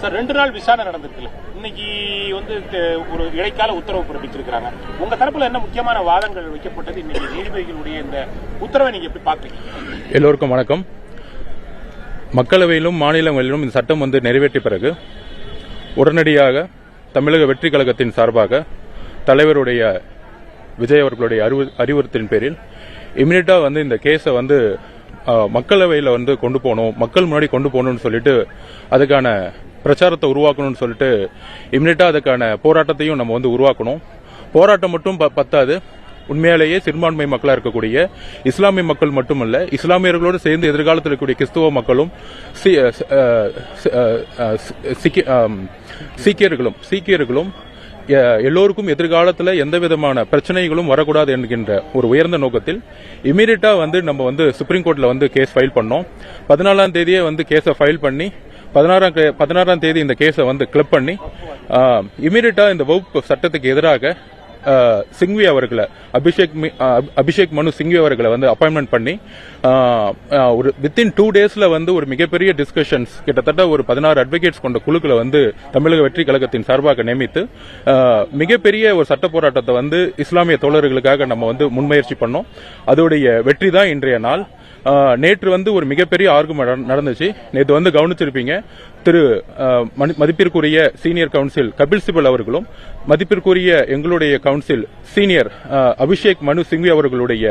Sir 2 நாள் விசாரணை நடந்திருக்குல்ல, இன்னைக்கு வந்து ஒரு இடைக்கால உத்தரவு பிறப்பிச்சிருக்காங்க. உங்க தரப்புல என்ன முக்கியமான வாதங்கள் வைக்கப்பட்டது? இன்னைக்கு நீதிபதிகளுடைய இந்த உத்தரவை நீங்க எப்படி பாக்குறீங்க? எல்லோருக்கும் வணக்கம். மக்களவையிலும் மாநிலங்களிலும் இந்த சட்டம் வந்து நிறைவேற்றிய பிறகு உடனடியாக தமிழக வெற்றி கழகத்தின் சார்பாக தலைவருடைய விஜய் அவர்களுடைய அறிவுறுத்தின் பேரில் இமிடியட்டா வந்து இந்த கேஸை வந்து மக்களவையில் வந்து கொண்டு போகணும், மக்கள் முன்னாடி கொண்டு போகணும்னு சொல்லிட்டு அதுக்கான பிரச்சாரத்தை உருவாக்கணும்னு சொல்லிட்டு இமிடியட்டா அதுக்கான போராட்டத்தையும் நம்ம வந்து உருவாக்கணும். போராட்டம் மட்டும் பத்தாது, உண்மையாலேயே சிறுபான்மை மக்களா இருக்கக்கூடிய இஸ்லாமிய மக்கள் மட்டுமல்ல, இஸ்லாமியர்களோடு சேர்ந்து எதிர்காலத்தில் இருக்கக்கூடிய கிறிஸ்துவ மக்களும் சீக்கியர்களும் எல்லோருக்கும் எதிர்காலத்தில் எந்த விதமான பிரச்சனைகளும் வரக்கூடாது என்கின்ற ஒரு உயர்ந்த நோக்கத்தில் இமீடியட்டா வந்து நம்ம வந்து சுப்ரீம் கோர்ட்ல வந்து கேஸ் ஃபைல் பண்ணோம். 14ஆம் தேதியே வந்து கேஸை ஃபைல் பண்ணி 16ஆம் தேதி இந்த கேஸை வந்து கிளப் பண்ணி இமீடியட்டா இந்த வகுப்பு சட்டத்துக்கு எதிராக சிங்வி அவர்களை அபிஷேக் மனு சிங்வி அவர்களை வந்து அப்பாயின்மெண்ட் பண்ணி ஒரு வித்தின் 2 டேஸ்ல வந்து ஒரு மிகப்பெரிய டிஸ்கஷன்ஸ் கிட்டத்தட்ட ஒரு 16 அட்வொகேட்ஸ் கொண்ட குழுக்களை வந்து தமிழக வெற்றி கழகத்தின் சார்பாக நியமித்து மிகப்பெரிய ஒரு சட்ட போராட்டத்தை வந்து இஸ்லாமிய தோழர்களுக்காக நம்ம வந்து முன்முயற்சி பண்ணோம். அதோடைய வெற்றி தான் இன்றைய நாள். நேற்று வந்து ஒரு மிகப்பெரிய ஆர்குமெண்ட் நடந்துச்சு. நேற்று வந்து கவனிச்சிருப்பீங்க, திரு மதிப்பிற்குரிய சீனியர் கவுன்சில் கபில் சிபல் அவர்களும் மதிப்பிற்குரிய எங்களுடைய கவுன்சில் சீனியர் அபிஷேக் மனு சிங்வி அவர்களுடைய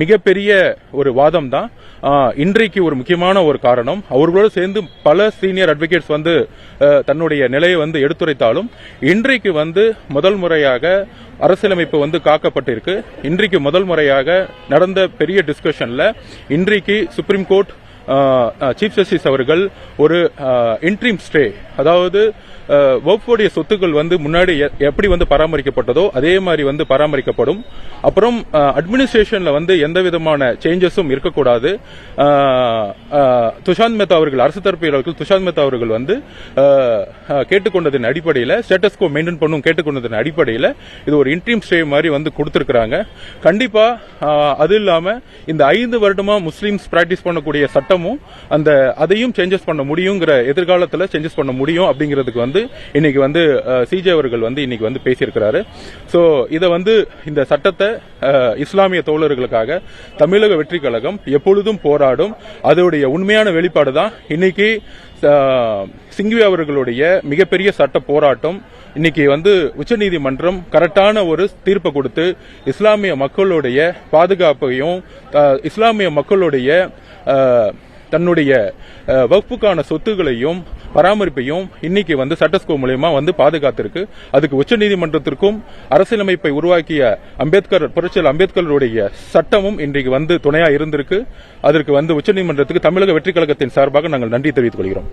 மிகப்பெரிய ஒரு வாதம் தான் இன்றைக்கு ஒரு முக்கியமான ஒரு காரணம். அவர்களோடு சேர்ந்து பல சீனியர் அட்வொகேட்ஸ் வந்து தன்னுடைய நிலையை வந்து எடுத்துரைத்தாலும் இன்றைக்கு வந்து முதல் முறையாக அரசியலமைப்பு வந்து காக்கப்பட்டிருக்கு. இன்றைக்கு முதல் முறையாக நடந்த பெரிய டிஸ்கஷன்ல இன்றைக்கு சுப்ரீம் கோர்ட் சீஃப் ஜஸ்டிஸ் அவர்கள் ஒரு இன்ட்ரீம் ஸ்டே, அதாவது வக்ஃபுடைய சொத்துக்கள் வந்து முன்னாடி எப்படி வந்து பராமரிக்கப்பட்டதோ அதே மாதிரி வந்து பராமரிக்கப்படும். அப்புறம் அட்மினிஸ்ட்ரேஷன்ல வந்து எந்த விதமான சேஞ்சஸும் இருக்கக்கூடாது. துஷாந்த் மேத்தா அவர்கள், அரசு தரப்பில் துஷாந்த் மேத்தா அவர்கள் வந்து கேட்டுக்கொண்டதன் அடிப்படையில் ஸ்டேட்டஸ் கோ மெயின்டைன் பண்ணும் கேட்டுக்கொண்டதன் அடிப்படையில் இது ஒரு இன்ட்ரீம் ஸ்டே மாதிரி வந்து கொடுத்திருக்கிறாங்க. கண்டிப்பா அது இல்லாம இந்த 5 வருடமா முஸ்லீம்ஸ் பிராக்டிஸ் பண்ணக்கூடிய சட்டமும் அதையும் சேஞ்சஸ் பண்ண முடியுங்கிற, எதிர்காலத்தில் சேஞ்சஸ் பண்ண முடியும் அப்படிங்கிறதுக்கு வந்து இன்னைக்கு வந்து சிஜே அவர்கள் வந்து இன்னைக்கு வந்து பேசியிருக்கிறாரு. சோ இத வந்து இந்த சட்டத்தை இஸ்லாமிய தோழர்களுக்காக தமிழக வெற்றி கழகம் எப்பொழுதும் போராடும். அதோடைய உண்மையான வெளிப்பாடு தான் இன்னைக்கு சிங்வி அவர்களுடைய மிகப்பெரிய சட்ட போராட்டம். இன்னைக்கு வந்து உச்சநீதிமன்றம் கரெக்டான ஒரு தீர்ப்பை கொடுத்து இஸ்லாமிய மக்களுடைய பாதுகாப்பையும் இஸ்லாமிய மக்களுடைய தன்னுடைய வக்ஃபுக்கான சொத்துகளையும் பராமரிப்பையும் இன்னைக்கு வந்து சட்டஸ்கோ மூலமா வந்து பாதுகாத்திருக்கு. அதுக்கு உச்சநீதிமன்றத்திற்கும் அரசியலமைப்பை உருவாக்கிய புரட்சியாளர் அம்பேத்கருடைய சட்டமும் இன்றைக்கு வந்து துணையா இருந்திருக்கு. அதற்கு வந்து உச்சநீதிமன்றத்துக்கு தமிழக வெற்றி கழகத்தின் சார்பாக நாங்கள் நன்றி தெரிவித்துக் கொள்கிறோம்.